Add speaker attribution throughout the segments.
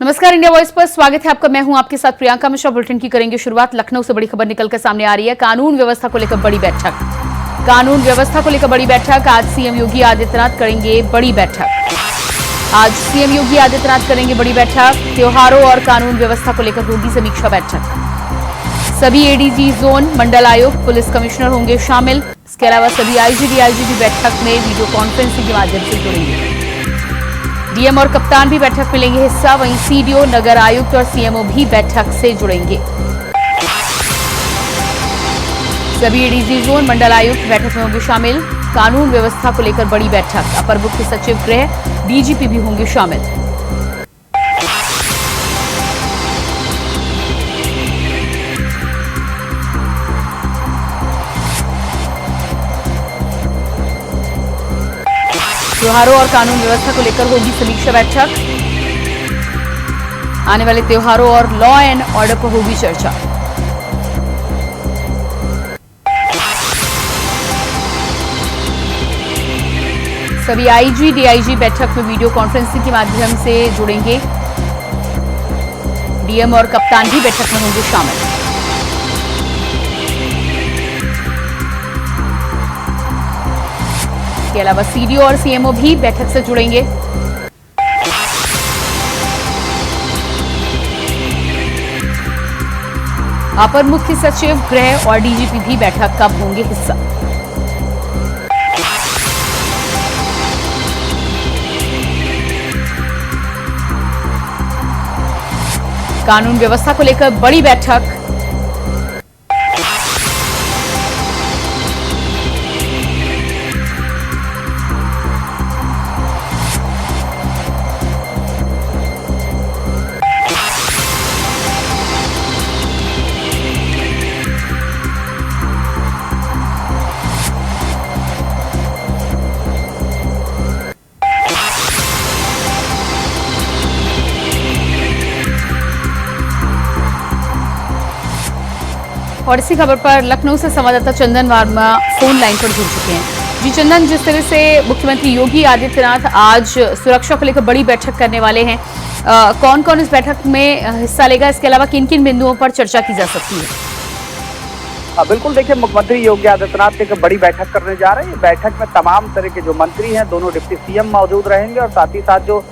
Speaker 1: नमस्कार, India voice पर स्वागत है आपका। मैं हूं आपके साथ प्रियंका मिश्रा। बुलेटिन की करेंगे शुरुआत। लखनऊ से बड़ी खबर निकलकर सामने आ रही है। कानून व्यवस्था को लेकर बड़ी बैठक। कानून व्यवस्था को लेकर बड़ी बैठक। आज सीएम योगी आदित्यनाथ करेंगे बड़ी बैठक। आज सीएम योगी आदित्यनाथ करेंगे बड़ी बैठक। त्योहारों और कानून व्यवस्था को लेकर होगी समीक्षा बैठक। सभी एडीजी जोन, मंडल आयुक्त, पुलिस कमिश्नर होंगे शामिल। इसके अलावा सभी आईजी डीआईजी भी बैठक में वीडियो कॉन्फ्रेंसिंग के माध्यम से जुड़ेंगे। डीएम और कप्तान भी बैठक में लेंगे हिस्सा। वहीं सीडीओ, नगर आयुक्त और सीएमओ भी बैठक से जुड़ेंगे। सभी एडीजी जोन, मंडल आयुक्त बैठक में होंगे शामिल। कानून व्यवस्था को लेकर बड़ी बैठक। अपर मुख्य सचिव गृह, डीजीपी भी होंगे शामिल। त्योहारों और कानून व्यवस्था को लेकर होगी समीक्षा बैठक। आने वाले त्योहारों और लॉ एंड ऑर्डर पर होगी चर्चा। सभी आईजी डीआईजी बैठक में वीडियो कॉन्फ्रेंसिंग के माध्यम से जुड़ेंगे। डीएम और कप्तान भी बैठक में होंगे शामिल। इसके अलावा सीडीओ और सीएमओ भी बैठक से जुड़ेंगे। अपर मुख्य सचिव गृह और डीजीपी भी बैठक का होंगे हिस्सा। कानून व्यवस्था को लेकर बड़ी बैठक। और इसी खबर पर लखनऊ से संवाददाता चंदन वर्मा फोन लाइन पर जुड़ चुके हैं। जी चंदन, जिस तरह से मुख्यमंत्री योगी आदित्यनाथ आज सुरक्षा को लेकर बड़ी बैठक करने वाले हैं, कौन कौन इस बैठक में हिस्सा लेगा? इसके अलावा किन किन बिंदुओं पर चर्चा की जा सकती है?
Speaker 2: बिल्कुल, देखिए, मुख्यमंत्री योगी आदित्यनाथ एक बड़ी बैठक करने जा रहे हैं। बैठक में तमाम तरह के जो मंत्री हैं, दोनों डिप्टी सीएम मौजूद रहेंगे और साथ ही साथ जो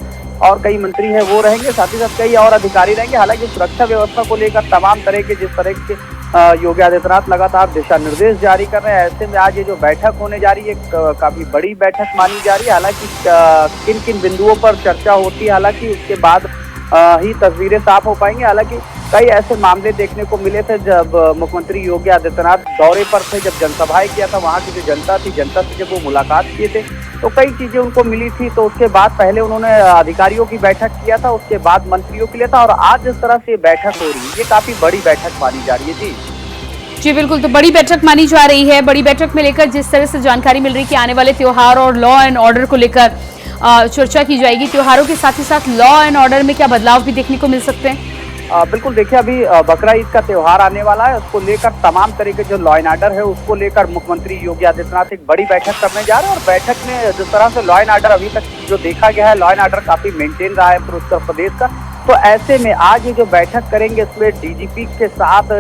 Speaker 2: और कई मंत्री हैं वो रहेंगे, साथ ही साथ कई और अधिकारी रहेंगे। हालांकि सुरक्षा व्यवस्था को लेकर तमाम तरह के जिस तरह के योगी आदित्यनाथ लगातार दिशा निर्देश जारी कर रहे हैं, ऐसे में आज ये जो बैठक होने जा रही है काफी बड़ी बैठक मानी जा रही है। हालांकि किन किन बिंदुओं पर चर्चा होती है, हालांकि उसके बाद ही तस्वीरें साफ हो पाएंगी। हालांकि कई ऐसे मामले देखने को मिले थे जब मुख्यमंत्री योगी आदित्यनाथ दौरे पर थे, जब जनसभाएं किया था, वहां की जो जनता थी, जनता से जब वो मुलाकात किए थे तो कई चीजें उनको मिली थी। तो उसके बाद पहले उन्होंने अधिकारियों की बैठक किया था, उसके बाद मंत्रियों के लिए था, और आज जिस तरह से बैठक हो रही है ये काफी बड़ी बैठक मानी जा रही है।
Speaker 1: जी बिल्कुल, तो बड़ी बैठक मानी जा रही है। बड़ी बैठक में लेकर जिस तरह से जानकारी मिल रही है कि आने वाले त्योहार और लॉ एंड ऑर्डर को लेकर चर्चा की जाएगी। त्योहारों के साथ ही साथ लॉ एंड ऑर्डर में क्या बदलाव भी देखने को मिल सकते हैं?
Speaker 2: बिल्कुल, देखिए, अभी बकरा ईद का त्योहार आने वाला है, उसको लेकर तमाम तरह के जो लॉ एंड ऑर्डर है उसको लेकर मुख्यमंत्री योगी आदित्यनाथ एक बड़ी बैठक करने जा रहे हैं। और बैठक में जिस तरह से लॉ एंड ऑर्डर अभी तक जो देखा गया है, लॉ एंड ऑर्डर काफी मेंटेन रहा है पूरे उत्तर प्रदेश का। तो ऐसे में आज ये जो बैठक करेंगे इसमें डीजीपी के साथ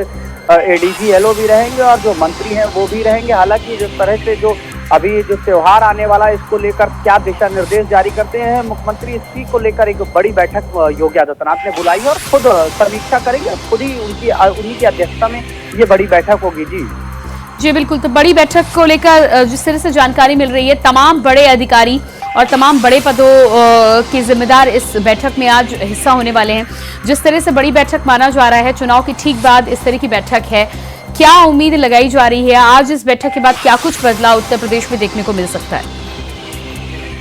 Speaker 2: एडीजी एलओ भी रहेंगे और जो मंत्री हैं वो भी रहेंगे। हालांकि जिस तरह से जो अभी जो त्योहार आने वाला है इसको लेकर क्या दिशा निर्देश जारी करते हैं मुख्यमंत्री, इसी को लेकर एक बड़ी बैठक योगी आदित्यनाथ ने बुलाई है और खुद समीक्षा करेंगे। खुद ही उन्हीं की अध्यक्षता में ये बड़ी बैठक होगी।
Speaker 1: जी बिल्कुल, तो बड़ी बैठक को लेकर जिस तरह से जानकारी मिल रही है, तमाम बड़े अधिकारी और तमाम बड़े पदों के जिम्मेदार इस बैठक में आज हिस्सा होने वाले हैं। जिस तरह से बड़ी बैठक माना जा रहा है, चुनाव के ठीक बाद इस तरह की बैठक है, क्या उम्मीद लगाई जा रही है? आज इस बैठक के बाद क्या कुछ बदलाव उत्तर प्रदेश में देखने को मिल सकता है?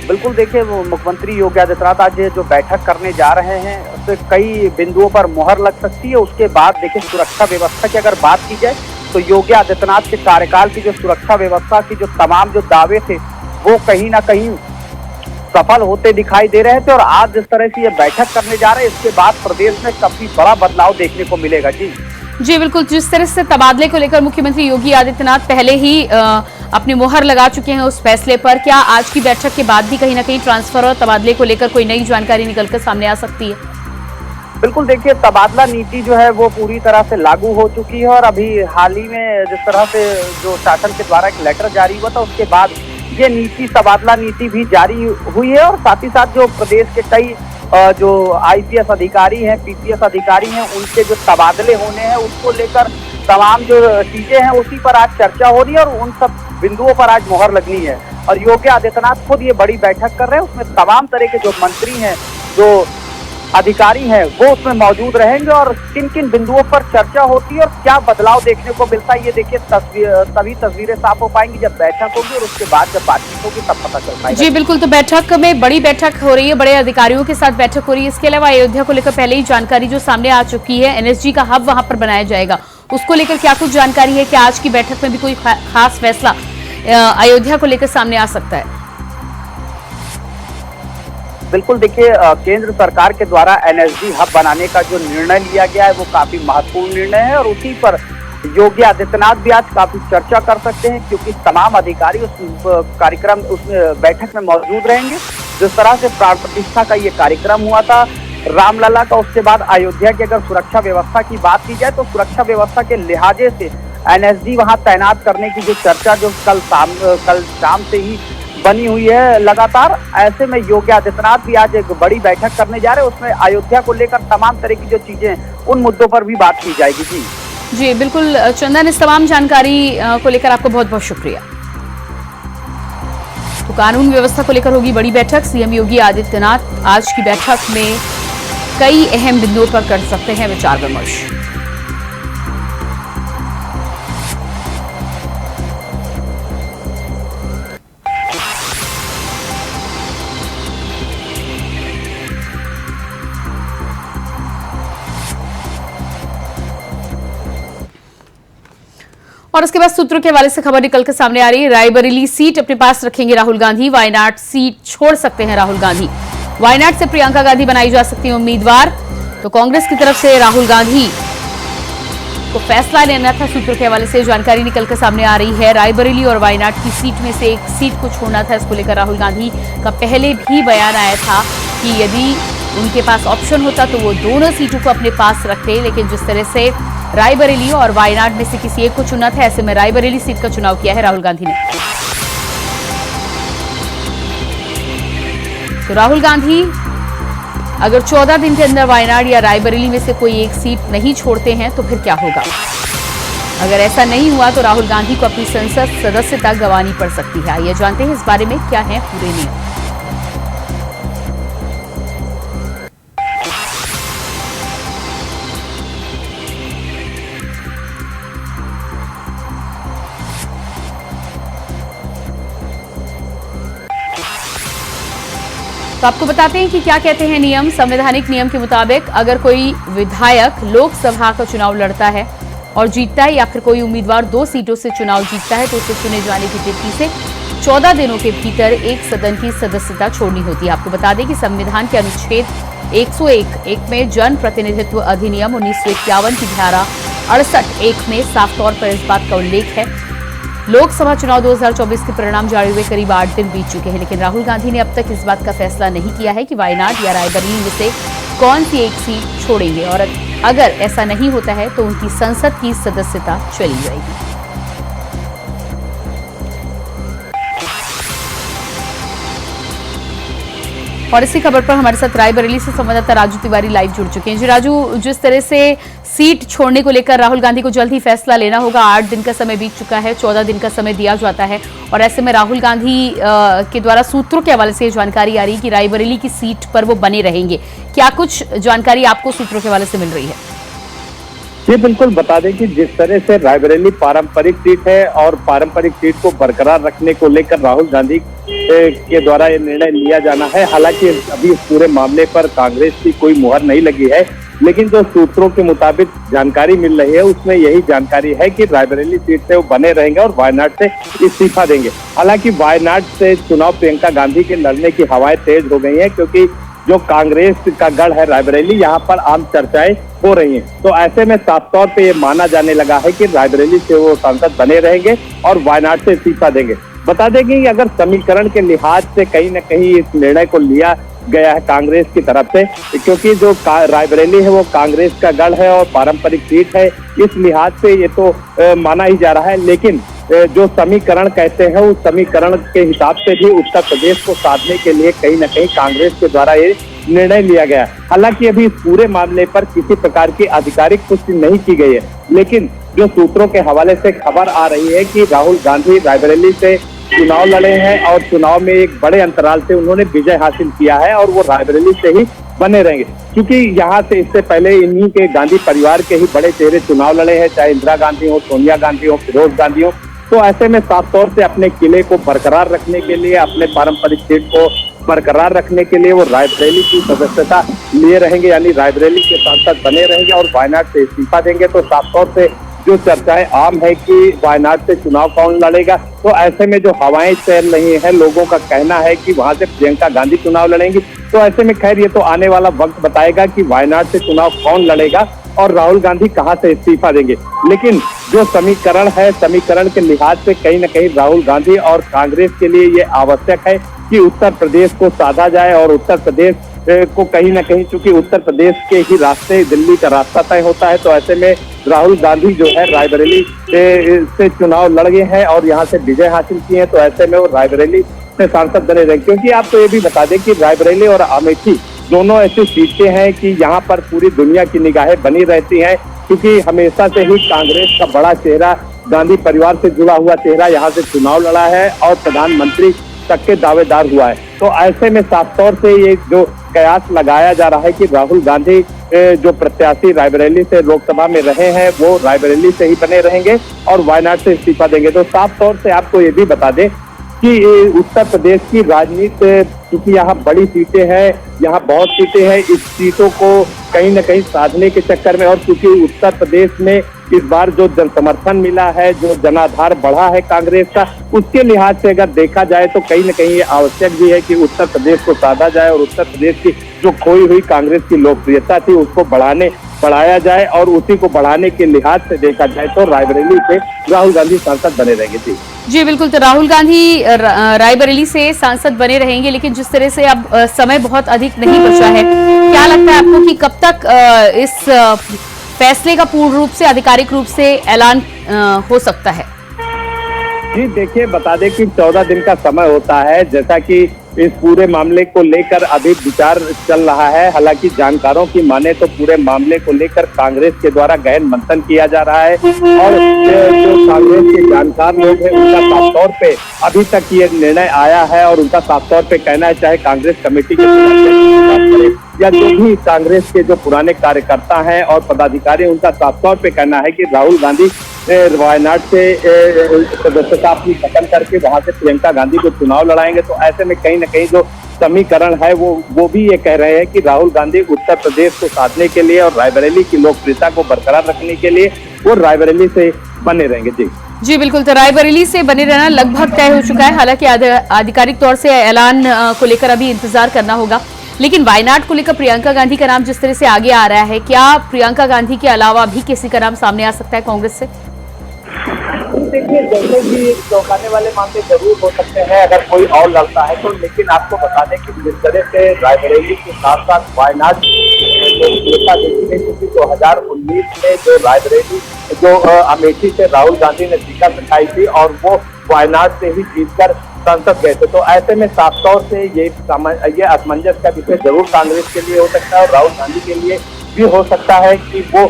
Speaker 2: बिल्कुल, देखिए, वो मुख्यमंत्री योगी आदित्यनाथ आज जो बैठक करने जा रहे हैं उससे कई बिंदुओं पर मुहर लग सकती है। उसके बाद देखिए, सुरक्षा व्यवस्था की अगर बात की जाए तो योगी आदित्यनाथ के कार्यकाल की जो सुरक्षा व्यवस्था की जो तमाम जो दावे थे वो कहीं ना कहीं सफल होते दिखाई दे रहे थे। और आज जिस तरह से ये बैठक करने जा रहे हैं इसके बाद प्रदेश में काफी बड़ा बदलाव देखने को मिलेगा। जी
Speaker 1: बिल्कुल, जिस तरह से तबादले को लेकर मुख्यमंत्री योगी आदित्यनाथ पहले ही अपनी मुहर लगा चुके हैं उस फैसले पर, क्या आज की बैठक के बाद भी कहीं ना कहीं ट्रांसफर और तबादले को लेकर कोई नई जानकारी निकलकर सामने आ सकती है?
Speaker 2: बिल्कुल देखिए, तबादला नीति जो है वो पूरी तरह से लागू हो चुकी है और अभी हाल ही में जिस तरह से जो शासन के द्वारा एक लेटर जारी हुआ था उसके बाद ये नीति, तबादला नीति भी जारी हुई है। और साथ ही साथ जो प्रदेश के कई जो आईपीएस अधिकारी हैं, पीपीएस अधिकारी हैं, उनके जो तबादले होने हैं उसको लेकर तमाम जो चीजें हैं उसी पर आज चर्चा हो रही है और उन सब बिंदुओं पर आज मुहर लगनी है। और योगी आदित्यनाथ खुद ये बड़ी बैठक कर रहे हैं, उसमें तमाम तरह के जो मंत्री हैं, जो अधिकारी हैं, वो उसमें मौजूद रहेंगे और किन किन बिंदुओं पर चर्चा होती है और क्या बदलाव देखने को मिलता है, ये देखिए तभी तस्वीरें साफ हो पाएंगी जब बैठक होगी और उसके बाद जब बातचीत होगी तब पता चल पाएगा।
Speaker 1: जी बिल्कुल, तो बैठक में बड़ी बैठक हो रही है, बड़े अधिकारियों के साथ बैठक हो रही है। इसके अलावा अयोध्या को लेकर पहले ही जानकारी जो सामने आ चुकी है, एनएसजी का हब वहां पर बनाया जाएगा, उसको लेकर क्या कुछ जानकारी है? क्या आज की बैठक में भी कोई खास फैसला अयोध्या को लेकर सामने आ सकता है?
Speaker 2: बिल्कुल देखिए, केंद्र सरकार के द्वारा एनएसजी हब बनाने का जो निर्णय लिया गया है वो काफी महत्वपूर्ण निर्णय है और उसी पर योगी आदित्यनाथ भी आज काफी चर्चा कर सकते हैं, क्योंकि तमाम अधिकारी उस कार्यक्रम, उस बैठक में मौजूद रहेंगे। जिस तरह से प्राण प्रतिष्ठा का ये कार्यक्रम हुआ था रामलला का, उसके बाद अयोध्या की अगर सुरक्षा व्यवस्था की बात की जाए तो सुरक्षा व्यवस्था के लिहाजे से एनएसजी वहां तैनात करने की जो चर्चा जो कल शाम से ही बनी हुई है लगातार, ऐसे में योगी आदित्यनाथ भी आज एक बड़ी बैठक करने जा रहे हैं। उसमें अयोध्या को लेकर तमाम तरह की जो चीजें हैं उन मुद्दों पर भी बात की जाएगी।
Speaker 1: जी बिल्कुल चंदन, इस तमाम जानकारी को लेकर आपको बहुत बहुत शुक्रिया। तो कानून व्यवस्था को लेकर होगी बड़ी बैठक, सीएम योगी आदित्यनाथ आज की बैठक में कई अहम बिंदुओं पर कर सकते हैं विचार विमर्श। और उसके बाद सूत्रों के हवाले से खबर निकल कर सामने आ रही है, रायबरेली सीट अपने पास रखेंगे राहुल गांधी, वायनाड सीट छोड़ सकते हैं राहुल गांधी। वायनाड से प्रियंका गांधी बनाई जा सकती है उम्मीदवार। तो कांग्रेस की तरफ से राहुल गांधी को फैसला लेना था, सूत्रों के हवाले से जानकारी निकल कर सामने आ रही है। रायबरेली और वायनाड की सीट में से एक सीट को छोड़ना था, इसको लेकर राहुल गांधी का पहले भी बयान आया था कि यदि उनके पास ऑप्शन होता तो वो दोनों सीटों को अपने पास रखते, लेकिन जिस तरह से रायबरेली और वायनाड में से किसी एक को चुना था, ऐसे में रायबरेली सीट का चुनाव किया है राहुल गांधी ने। तो राहुल गांधी अगर 14 दिन के अंदर वायनाड या रायबरेली में से कोई एक सीट नहीं छोड़ते हैं तो फिर क्या होगा? अगर ऐसा नहीं हुआ तो राहुल गांधी को अपनी संसद सदस्यता गंवानी पड़ सकती है। आइए जानते हैं इस बारे में क्या है पूरे नियम। तो आपको बताते हैं कि क्या कहते हैं नियम। संवैधानिक नियम के मुताबिक अगर कोई विधायक लोकसभा का चुनाव लड़ता है और जीतता है या फिर कोई उम्मीदवार 2 सीटों से चुनाव जीतता है तो उसे चुने जाने की तिथि से 14 दिनों के भीतर एक सदन की सदस्यता छोड़नी होती है। आपको बता दें कि संविधान के अनुच्छेद 101 में जन प्रतिनिधित्व अधिनियम 1951 की धारा 68 में साफ तौर पर इस बात का उल्लेख है। लोकसभा चुनाव 2024 के परिणाम जारी हुए करीब 8 दिन बीत चुके हैं, लेकिन राहुल गांधी ने अब तक इस बात का फैसला नहीं किया है कि वायनाड या रायबरेली में से कौन सी एक सीट छोड़ेंगे और अगर ऐसा नहीं होता है तो उनकी संसद की सदस्यता चली जाएगी। और इसी खबर पर हमारे साथ रायबरेली से संवाददाता राजू तिवारी लाइव जुड़ चुके हैं। जी राजू, जिस तरह से सीट छोड़ने को लेकर राहुल गांधी को जल्द ही फैसला लेना होगा, 8 दिन का समय बीत चुका है, 14 दिन का समय दिया जाता है और ऐसे में राहुल गांधी के द्वारा सूत्रों के हवाले से जानकारी आ रही है कि रायबरेली की सीट पर वो बने रहेंगे। क्या कुछ जानकारी आपको सूत्रों के हवाले से मिल रही है?
Speaker 3: ये बिल्कुल बता दें कि जिस तरह से रायबरेली पारंपरिक सीट है और पारंपरिक सीट को बरकरार रखने को लेकर राहुल गांधी के द्वारा ये निर्णय लिया जाना है। हालांकि अभी इस पूरे मामले पर कांग्रेस की कोई मुहर नहीं लगी है, लेकिन जो सूत्रों के मुताबिक जानकारी मिल रही है उसमें यही जानकारी है कि रायबरेली सीट से वो बने रहेंगे और वायनाड से इस्तीफा देंगे। हालांकि वायनाड से चुनाव प्रियंका गांधी के लड़ने की हवाएं तेज हो गई हैं, क्योंकि जो कांग्रेस का गढ़ है रायबरेली, यहाँ पर आम चर्चाएं हो रही हैं। तो ऐसे में साफ तौर पे ये माना जाने लगा है कि रायबरेली से वो सांसद बने रहेंगे और वायनाड से इस्तीफा देंगे। बता दें कि अगर समीकरण के लिहाज से कहीं न कहीं इस निर्णय को लिया गया है कांग्रेस की तरफ से, क्योंकि जो रायबरेली है वो कांग्रेस का गढ़ है और पारंपरिक सीट है, इस लिहाज से ये तो माना ही जा रहा है। लेकिन जो समीकरण कहते हैं उस समीकरण के हिसाब से भी उत्तर प्रदेश को साधने के लिए कहीं ना कहीं कांग्रेस के द्वारा ये निर्णय लिया गया। हालांकि अभी इस पूरे मामले पर किसी प्रकार की आधिकारिक पुष्टि नहीं की गई है, लेकिन जो सूत्रों के हवाले से खबर आ रही है कि राहुल गांधी रायबरेली से चुनाव लड़े हैं और चुनाव में एक बड़े अंतराल से उन्होंने विजय हासिल किया है और वो रायबरेली से ही बने रहेंगे, क्योंकि यहाँ से इससे पहले इन्हीं के गांधी परिवार के ही बड़े चेहरे चुनाव लड़े हैं, चाहे इंदिरा गांधी हो, सोनिया गांधी हो, फिरोज गांधी हो। तो ऐसे में साफ तौर से अपने किले को बरकरार रखने के लिए, अपने पारंपरिक सीट को बरकरार रखने के लिए वो रायबरेली की सदस्यता लिए रहेंगे, यानी रायबरेली के सांसद बने रहेंगे और वायनाड से इस्तीफा देंगे। तो साफ तौर से जो चर्चाएं आम है कि वायनाड से चुनाव कौन लड़ेगा, तो ऐसे में जो हवाएं चल रही हैं, लोगों का कहना है कि वहां से प्रियंका गांधी चुनाव लड़ेंगी। तो ऐसे में खैर ये तो आने वाला वक्त बताएगा कि वायनाड से चुनाव कौन लड़ेगा और राहुल गांधी कहां से इस्तीफा देंगे। लेकिन जो समीकरण है, समीकरण के लिहाज से कहीं ना कहीं राहुल गांधी और कांग्रेस के लिए ये आवश्यक है कि उत्तर प्रदेश को साधा जाए और उत्तर प्रदेश को कहीं ना कहीं, चूंकि उत्तर प्रदेश के ही रास्ते दिल्ली का रास्ता तय होता है, तो ऐसे में राहुल गांधी जो है रायबरेली से चुनाव लड़ गए हैं और यहाँ से विजय हासिल किए हैं। तो ऐसे में वो रायबरेली से सांसद बने रहे, क्योंकि आपको ये भी बता दें कि रायबरेली और अमेठी दोनों ऐसी सीटें हैं कि यहाँ पर पूरी दुनिया की निगाहें बनी रहती हैं, क्योंकि हमेशा से ही कांग्रेस का बड़ा चेहरा, गांधी परिवार से जुड़ा हुआ चेहरा यहाँ से चुनाव लड़ा है और प्रधानमंत्री तक के दावेदार हुआ है। तो ऐसे में साफ तौर से ये जो कयास लगाया जा रहा है कि राहुल गांधी जो प्रत्याशी रायबरेली से लोकसभा में रहे हैं वो रायबरेली से ही बने रहेंगे और वायनाड से इस्तीफा देंगे। तो साफ तौर से आपको ये भी बता दें कि उत्तर प्रदेश की राजनीति, क्योंकि यहाँ बड़ी सीटें हैं, यहाँ बहुत सीटें हैं, इस सीटों को कहीं ना कहीं साधने के चक्कर में, और क्योंकि उत्तर प्रदेश में इस बार जो जन समर्थन मिला है, जो जनाधार बढ़ा है कांग्रेस का, उसके लिहाज से अगर देखा जाए तो कहीं ना कहीं ये आवश्यक भी है कि उत्तर प्रदेश को साधा जाए और उत्तर प्रदेश की जो खोई हुई कांग्रेस की लोकप्रियता थी उसको बढ़ाया जाए और उसी को बढ़ाने के लिहाज से देखा जाए तो रायबरेली से राहुल गांधी सांसद बने रहेंगे।
Speaker 1: जी बिल्कुल, तो राहुल गांधी रायबरेली से सांसद बने रहेंगे, लेकिन जिस तरह से अब समय बहुत अधिक नहीं बचा है, क्या लगता है आपको कि कब तक इस फैसले का पूर्ण रूप से, आधिकारिक रूप से ऐलान हो सकता है?
Speaker 3: जी देखिए, बता दें कि 14 दिन का समय होता है, जैसा कि इस पूरे मामले को लेकर अभी विचार चल रहा है। हालांकि जानकारों की माने तो पूरे मामले को लेकर कांग्रेस के द्वारा गहन मंथन किया जा रहा है और जो कांग्रेस के जानकार लोग हैं उनका साफ तौर पे अभी तक ये निर्णय आया है और उनका साफ तौर पे कहना है, चाहे कांग्रेस कमेटी के या जो भी कांग्रेस के जो पुराने कार्यकर्ता हैं और पदाधिकारी, उनका साफ तौर पे कहना है कि राहुल गांधी वायनाड से सदस्यता अपनी खत्म करके वहां से प्रियंका गांधी को चुनाव लड़ाएंगे। तो ऐसे में कहीं ना कहीं जो समीकरण है वो भी ये कह रहे हैं कि राहुल गांधी उत्तर प्रदेश को साधने के लिए और रायबरेली की लोकप्रियता को बरकरार रखने के लिए वो रायबरेली से बने रहेंगे।
Speaker 1: जी बिल्कुल, तो रायबरेली से बने रहना लगभग तय हो चुका है। हालांकि आधिकारिक तौर से ऐलान को लेकर अभी इंतजार करना होगा, लेकिन वायनाड को लेकर प्रियंका गांधी का नाम जिस तरह से आगे आ रहा है, क्या प्रियंका गांधी के अलावा भी किसी का नाम सामने आ सकता है कांग्रेस से?
Speaker 2: देखिए, जैसे भी चौंकाने वाले मामले जरूर हो सकते हैं अगर कोई और लड़ता है तो, लेकिन आपको बता दें कि जिस तरह से रायबरेली के साथ साथ वायनाड क्योंकि 2019 में जो रायबरेली जो अमेठी से राहुल गांधी ने टिकट दिखाई थी और वो वायनाड से ही जीतकर संसद गए थे। तो ऐसे में साफ तौर से ये असमंजस का विषय जरूर कांग्रेस के लिए हो सकता है और राहुल गांधी के लिए भी हो सकता है कि वो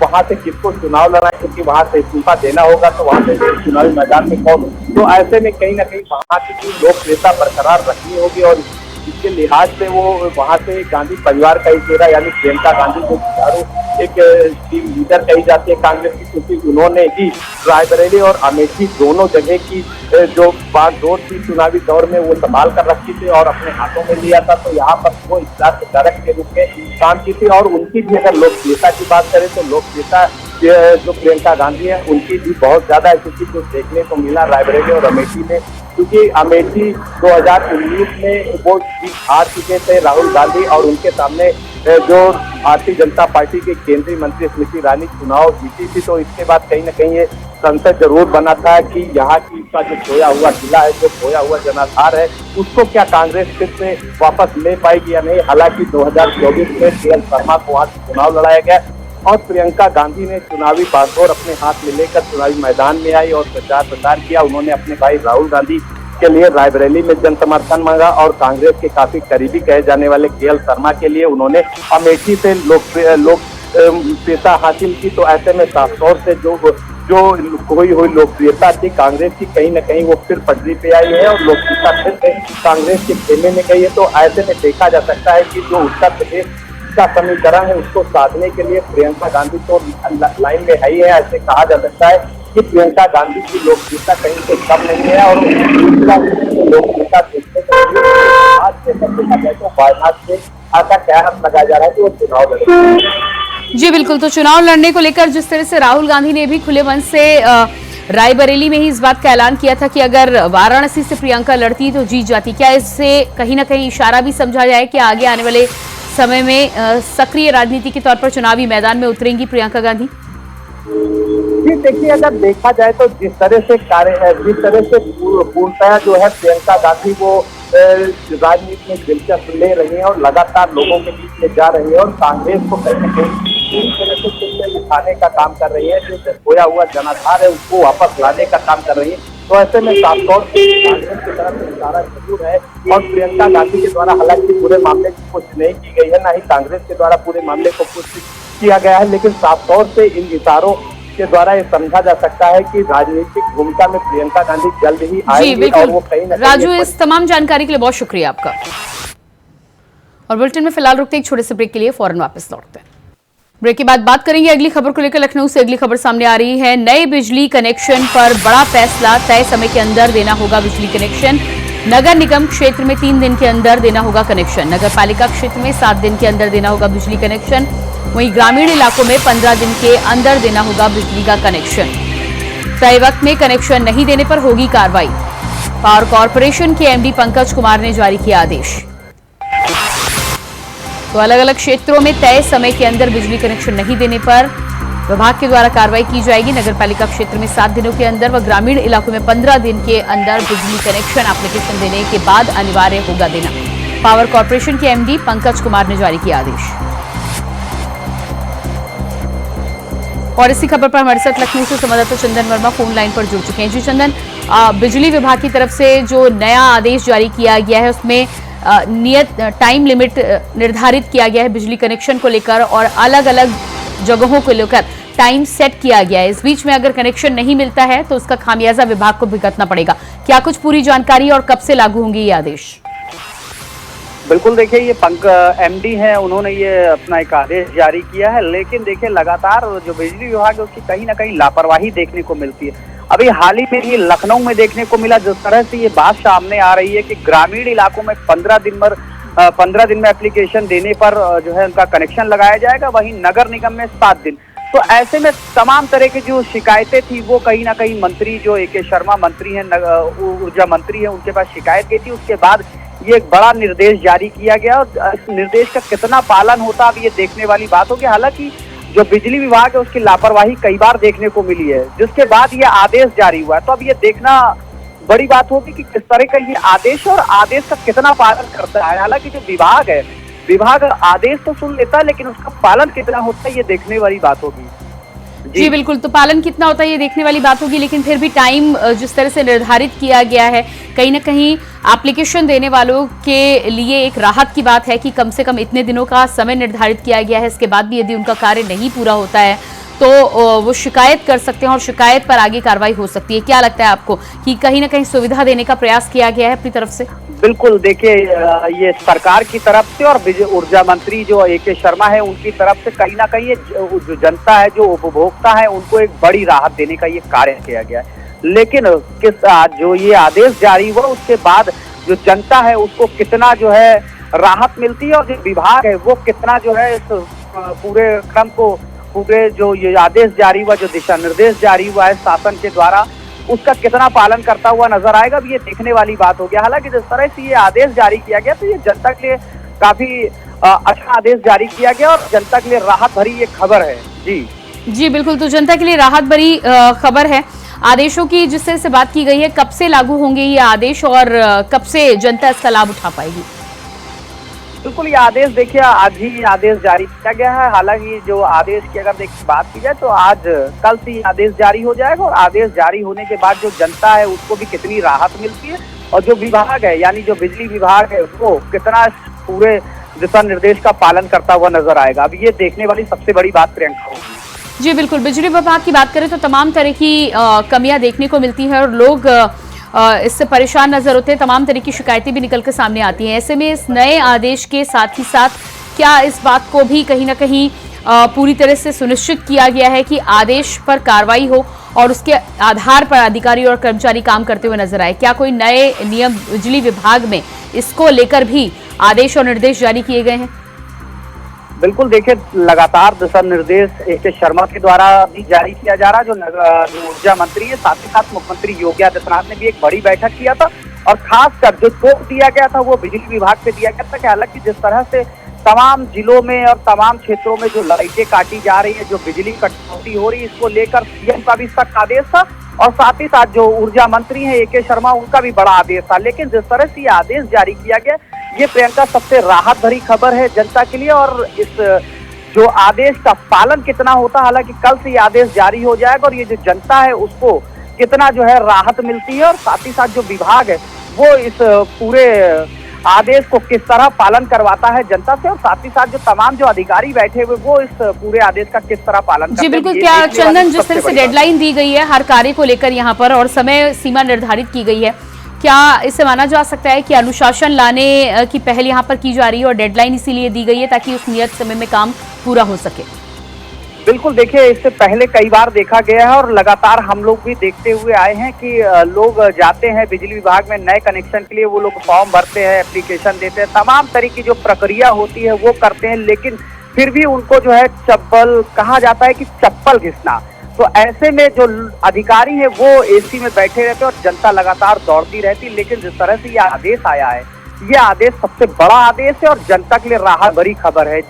Speaker 2: वहां से किसको चुनाव लड़ाए, क्योंकि वहां से इस्तीफा देना होगा तो वहां से चुनावी मैदान में कौन। तो ऐसे में कहीं ना कहीं वहां की लोकप्रियता बरकरार रखनी होगी और इसके लिहाज से वो वहां से गांधी परिवार का ही चेहरा यानी प्रियंका गांधी को जुझारू एक टीम लीडर कही जाती है कांग्रेस की, क्योंकि उन्होंने ही रायबरेली और अमेठी दोनों जगह की जो बागडोर थी चुनावी दौर में वो संभाल कर रखी थी और अपने हाथों में लिया था। तो यहाँ पर वो डायरेक्ट के रूप में काम की थी और उनकी भी अगर लोकप्रियता की बात करें तो लोकप्रियता जो प्रियंका गांधी है उनकी भी बहुत ज्यादा है, क्योंकि जो देखने को मिला रायबरेली और अमेठी में, क्योंकि अमेठी 2019 में वो हार चुके थे राहुल गांधी और उनके सामने जो भारतीय जनता पार्टी के केंद्रीय मंत्री स्मृति ईरानी चुनाव जीती थी। तो इसके बाद कहीं ना कहीं ये
Speaker 3: संशय जरूर बना था कि यहाँ की का जो खोया हुआ किला है, जो खोया हुआ जनाधार है, उसको क्या कांग्रेस फिर से वापस ले पाएगी या नहीं। हालांकि 2024 में के.एल. शर्मा को वहां से चुनाव लड़ाया गया और प्रियंका गांधी ने चुनावी बागडोर अपने हाथ में लेकर चुनावी मैदान में आई और प्रचार किया। उन्होंने अपने भाई राहुल गांधी के लिए रायबरेली में जन समर्थन मांगा और कांग्रेस के काफी करीबी कहे जाने वाले के.एल. शर्मा के लिए उन्होंने अमेठी से लोकप्रियता हासिल की। तो ऐसे में साफ तौर से जो खोई हुई लोकप्रियता थी कांग्रेस की, कहीं न कहीं वो फिर पटरी पे आई है और लोकप्रियता फिर से कांग्रेस के खेमे में गई है। तो ऐसे में देखा जा सकता है कि जो उत्तर प्रदेश का समीकरण है उसको साधने के लिए प्रियंका गांधी तो लाइन में है ही है। ऐसे कहा जा सकता है कि प्रियंका गांधी की लोकप्रियता कहीं से कम नहीं है और लोकप्रियता देखने के लिए आज के समय तो वायनाड से ऐसा कयास लगाया जा रहा है कि वो चुनाव लड़ेंगे।
Speaker 1: जी बिल्कुल, तो चुनाव लड़ने को लेकर जिस तरह से राहुल गांधी ने भी खुले मन से रायबरेली में ही इस बात का ऐलान किया था कि अगर वाराणसी से प्रियंका लड़ती तो जीत जाती, क्या इससे कहीं ना कहीं इशारा भी समझा जाए कि आगे आने वाले समय में सक्रिय राजनीति के तौर पर चुनावी मैदान में उतरेंगी प्रियंका गांधी?
Speaker 3: जी देखिए, अगर देखा जाए तो जिस तरह से पूर्णतः जो है प्रियंका गांधी वो राजनीति में दिलचस्प ले रही है और लगातार लोगों के बीच में जा रही है और कांग्रेस को कहीं न कहीं पूरी तरह से चिल्ले उठाने का काम कर रही है। जो खोया हुआ जनाधार है उसको वापस लाने का काम कर रही है। तो ऐसे में साफ तौर से कांग्रेस की तरफ से इशारा जरूर है और प्रियंका गांधी के द्वारा हालांकि पूरे मामले की पुष्टि नहीं की गई है, ना ही कांग्रेस के द्वारा पूरे मामले को पुष्टि किया गया है, लेकिन साफ तौर से इन इशारों के द्वारा ये समझा जा सकता है कि राजनीतिक भूमिका में प्रियंका गांधी जल्द ही आएगी और वो कहीं न कहीं।
Speaker 1: राजू, इस तमाम जानकारी के लिए बहुत शुक्रिया आपका। और बुलेटिन में फिलहाल रुकते एक छोटे से ब्रेक के लिए, फौरन वापस लौटते हैं। ब्रेक के बाद बात करेंगे अगली खबर को लेकर। लखनऊ से अगली खबर सामने आ रही है। नए बिजली कनेक्शन पर बड़ा फैसला, तय समय के अंदर देना होगा बिजली कनेक्शन। नगर निगम क्षेत्र में 3 दिन के अंदर देना होगा कनेक्शन। नगर पालिका क्षेत्र में 7 दिन के अंदर देना होगा बिजली कनेक्शन। वहीं ग्रामीण इलाकों में 15 दिन के अंदर देना होगा बिजली का कनेक्शन। तय वक्त में कनेक्शन नहीं देने पर होगी कार्रवाई। पावर कॉर्पोरेशन के एमडी पंकज कुमार ने जारी किया आदेश। तो अलग अलग क्षेत्रों में तय समय के अंदर बिजली कनेक्शन नहीं देने पर विभाग के द्वारा कार्रवाई की जाएगी। नगर पालिका क्षेत्र में 7 दिनों के अंदर व ग्रामीण इलाकों में 15 दिन के अंदर बिजली कनेक्शन एप्लीकेशन देने के बाद अनिवार्य होगा देना। पावर कॉर्पोरेशन के एमडी पंकज कुमार ने जारी किया आदेश। और इसी खबर पर हमारे साथ लखनऊ से संवाददाता चंदन वर्मा फोन लाइन पर जुड़ चुके हैं। जी चंदन, बिजली विभाग की तरफ से जो नया आदेश जारी किया गया है उसमें नियत टाइम लिमिट निर्धारित किया गया है बिजली कनेक्शन को लेकर और अलग अलग जगहों को लेकर टाइम सेट किया गया है। इस बीच में अगर कनेक्शन नहीं मिलता है तो उसका खामियाजा विभाग को भुगतना पड़ेगा। क्या कुछ पूरी जानकारी और कब से लागू होंगे ये आदेश?
Speaker 2: बिल्कुल, देखिए ये एमडी हैं, उन्होंने ये अपना एक आदेश जारी किया है, लेकिन देखिए लगातार जो बिजली विभाग है उसकी कहीं ना कहीं लापरवाही देखने को मिलती है। अभी हाल ही में ये लखनऊ में देखने को मिला, जिस तरह से ये बात सामने आ रही है कि ग्रामीण इलाकों में 15 दिन में एप्लीकेशन देने पर जो है उनका कनेक्शन लगाया जाएगा, वहीं नगर निगम में 7 दिन। तो ऐसे में तमाम तरह की जो शिकायतें थी वो कहीं ना कहीं मंत्री जो ए.के. शर्मा मंत्री हैं, ऊर्जा मंत्री हैं, उनके पास शिकायत गई थी। उसके बाद ये एक बड़ा निर्देश जारी किया गया और इस निर्देश का कितना पालन होता अब ये देखने वाली बात होगी। हालांकि जो बिजली विभाग है उसकी लापरवाही कई बार देखने को मिली है, जिसके बाद ये आदेश जारी हुआ है। तो अब ये देखना बड़ी बात होगी कि किस तरह का ये आदेश और आदेश का कितना पालन करता है। हालांकि जो विभाग है, विभाग आदेश तो सुन लेता है, लेकिन उसका पालन कितना होता है ये देखने वाली बात होगी।
Speaker 1: जी बिल्कुल, तो पालन कितना होता है ये देखने वाली बात होगी, लेकिन फिर भी टाइम जिस तरह से निर्धारित किया गया है, कहीं ना कहीं एप्लीकेशन देने वालों के लिए एक राहत की बात है कि कम से कम इतने दिनों का समय निर्धारित किया गया है। इसके बाद भी यदि उनका कार्य नहीं पूरा होता है तो वो शिकायत कर सकते हैं और शिकायत पर आगे कार्रवाई हो सकती है। क्या लगता है आपको कि कहीं ना कहीं सुविधा देने का प्रयास किया गया है अपनी तरफ से?
Speaker 2: बिल्कुल, देखिए ये सरकार की तरफ से और ऊर्जा मंत्री जो ए.के. शर्मा है उनकी तरफ से कहीं ना कहीं जो जनता है, जो उपभोक्ता है, उनको एक बड़ी राहत देने का ये कार्य किया गया है। लेकिन जो ये आदेश जारी हुआ उसके बाद जो जनता है उसको कितना जो है राहत मिलती है और जो विभाग है वो कितना जो है इस पूरे क्रम को, पूरे जो ये आदेश जारी हुआ, जो दिशा निर्देश जारी हुआ है शासन के द्वारा, उसका कितना पालन करता हुआ नजर आएगा, अब ये देखने वाली बात हो गया। हालांकि जिस तरह से ये आदेश जारी किया गया तो ये जनता के लिए काफी अच्छा आदेश जारी किया गया और जनता के लिए राहत भरी ये खबर है। जी
Speaker 1: जी बिल्कुल, तो जनता के लिए राहत भरी खबर है। आदेशों की जिस तरह से बात की गई है, कब से लागू होंगे ये आदेश और कब से जनता इसका लाभ उठा पाएगी?
Speaker 2: बिल्कुल, ये आदेश देखिए आज ही आदेश जारी किया गया है। हालांकि जो आदेश की अगर देखिए बात की जाए तो आज कल से ये आदेश जारी हो जाएगा और आदेश जारी होने के बाद जो जनता है उसको भी कितनी राहत मिलती है और जो विभाग है यानी जो बिजली विभाग है वो कितना पूरे दिशा निर्देश का पालन करता हुआ नजर आएगा। अब ये देखने वाली सबसे बड़ी बात प्रियंका होगी।
Speaker 1: जी बिल्कुल, बिजली विभाग की बात करें तो तमाम तरह की कमियां देखने को मिलती है और लोग इससे परेशान नजर होते हैं। तमाम तरह की शिकायतें भी निकल कर सामने आती हैं। ऐसे में इस नए आदेश के साथ ही साथ क्या इस बात को भी कहीं ना कहीं पूरी तरह से सुनिश्चित किया गया है कि आदेश पर कार्रवाई हो और उसके आधार पर अधिकारी और कर्मचारी काम करते हुए नजर आए? क्या कोई नए नियम बिजली विभाग में इसको लेकर भी आदेश और निर्देश जारी किए गए हैं?
Speaker 2: बिल्कुल, देखिए लगातार दिशा निर्देश AK शर्मा के द्वारा भी जारी किया जा रहा है। जो ऊर्जा मंत्री है, साथ ही साथ मुख्यमंत्री योगी आदित्यनाथ ने भी एक बड़ी बैठक किया था और खासकर जो जोर दिया गया था वो बिजली विभाग पे दिया गया था कि हालांकि जिस तरह से तमाम जिलों में और तमाम क्षेत्रों में जो लाइटें काटी जा रही है, जो बिजली कटौती हो रही है, इसको लेकर CM का भी सख्त आदेश था और साथ ही साथ जो ऊर्जा मंत्री हैं AK शर्मा, उनका भी बड़ा आदेश था। लेकिन जिस तरह से ये आदेश जारी किया गया, ये प्रियंका सबसे राहत भरी खबर है जनता के लिए। और इस जो आदेश का पालन कितना होता है, हालांकि कल से ये आदेश जारी हो जाएगा और ये जो जनता है उसको कितना जो है राहत मिलती है और साथ ही साथ जो विभाग है वो इस पूरे आदेश को किस तरह पालन करवाता है जनता से और साथ ही साथ जो तमाम जो अधिकारी बैठे हुए वो इस पूरे आदेश का किस तरह पालन करते हैं।
Speaker 1: जी बिल्कुल, क्या चंदन, जिस तरह से डेडलाइन दी गई है हर कार्य को लेकर यहाँ पर और समय सीमा निर्धारित की गई है, क्या इससे माना जा सकता है कि अनुशासन लाने की पहल यहाँ पर की जा रही है और डेडलाइन इसीलिए दी गई है ताकि उस नियत समय में काम पूरा हो सके?
Speaker 2: बिल्कुल, देखिए इससे पहले कई बार देखा गया है और लगातार हम लोग भी देखते हुए आए हैं कि लोग जाते हैं बिजली विभाग में नए कनेक्शन के लिए, वो लोग फॉर्म भरते हैं, एप्लीकेशन देते हैं, तमाम तरह की जो प्रक्रिया होती है वो करते हैं, लेकिन फिर भी उनको जो है चप्पल कहा जाता है कि चप्पल घिसना। तो ऐसे में जो अधिकारी है वो AC में बैठे रहते और जनता लगातार दौड़ती रहती। लेकिन जिस तरह से ये आदेश आया है, ये आदेश सबसे बड़ा आदेश है और जनता के लिए राहत भरी खबर है।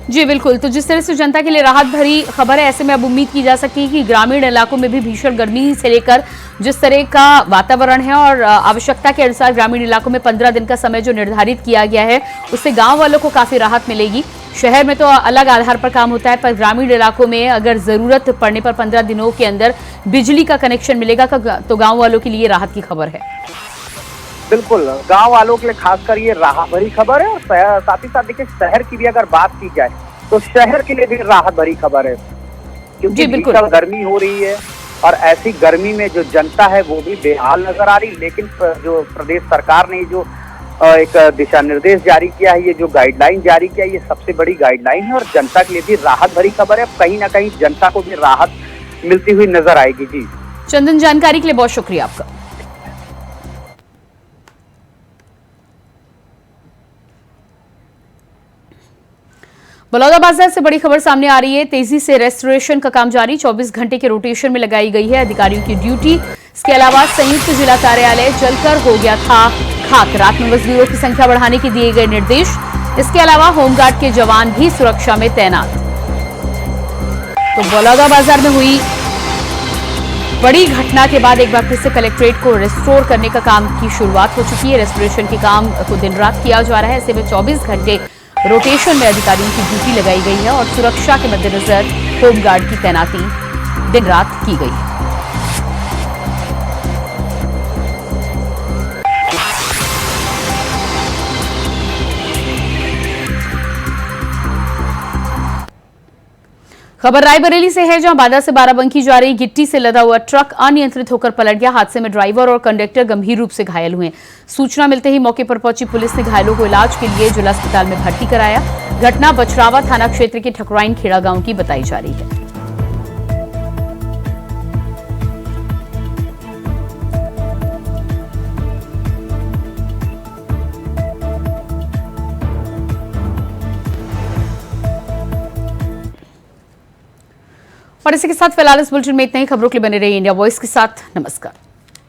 Speaker 2: जी
Speaker 1: बिल्कुल, तो जिस तरह से जनता के लिए राहत भरी खबर है, ऐसे में अब उम्मीद की जा सकती है कि ग्रामीण इलाकों में भी भीषण गर्मी से लेकर जिस तरह का वातावरण है और आवश्यकता के अनुसार ग्रामीण इलाकों में 15 दिन का समय जो निर्धारित किया गया है उससे गांव वालों को काफी राहत मिलेगी। शहर में तो अलग आधार पर काम होता है, पर ग्रामीण इलाकों में अगर जरूरत पड़ने पर 15 दिनों के अंदर बिजली का कनेक्शन मिलेगा तो गाँव वालों के लिए राहत की खबर है।
Speaker 2: बिल्कुल, गांव वालों के लिए खासकर ये राहत भरी खबर है और साथ ही साथ देखिए शहर की भी अगर बात की जाए तो शहर के लिए भी राहत भरी खबर है, क्योंकि भीषण गर्मी हो रही है और ऐसी गर्मी में जो जनता है वो भी बेहाल नजर आ रही। लेकिन जो प्रदेश सरकार ने जो एक दिशा निर्देश जारी किया है, ये जो गाइडलाइन जारी किया है, ये सबसे बड़ी गाइडलाइन है और जनता के लिए भी राहत भरी खबर है। कहीं ना कहीं जनता को भी राहत मिलती हुई नजर आएगी। जी
Speaker 1: चंदन, जानकारी के लिए बहुत शुक्रिया आपका। बलौदाबाजार से बड़ी खबर सामने आ रही है। तेजी से रेस्टोरेशन का काम जारी, 24 घंटे के रोटेशन में लगाई गई है अधिकारियों की ड्यूटी। इसके अलावा संयुक्त जिला कार्यालय जलकर हो गया था खाक। रात में मजदूरों की संख्या बढ़ाने के दिए गए निर्देश। इसके अलावा होमगार्ड के जवान भी सुरक्षा में तैनात। तो बलौदाबाजार में हुई बड़ी घटना के बाद एक बार फिर से कलेक्ट्रेट को रेस्टोर करने का काम की शुरुआत हो चुकी है। रेस्टोरेशन के काम को दिन रात किया जा रहा है। ऐसे में 24 घंटे रोटेशन में अधिकारियों की ड्यूटी लगाई गई है और सुरक्षा के मद्देनजर होमगार्ड की तैनाती दिन रात की गई है। खबर रायबरेली से है, जहां बादा से बाराबंकी जा रही गिट्टी से लदा हुआ ट्रक अनियंत्रित होकर पलट गया। हादसे में ड्राइवर और कंडक्टर गंभीर रूप से घायल हुए। सूचना मिलते ही मौके पर पहुंची पुलिस ने घायलों को इलाज के लिए जिला अस्पताल में भर्ती कराया। घटना बछरावा थाना क्षेत्र के ठकुराइन खेड़ा गांव की बताई जा रही है। और इसी के साथ फिलहाल इस बुलेटिन में इतना ही। खबरों के लिए बने रहिए इंडिया वॉइस के साथ। नमस्कार।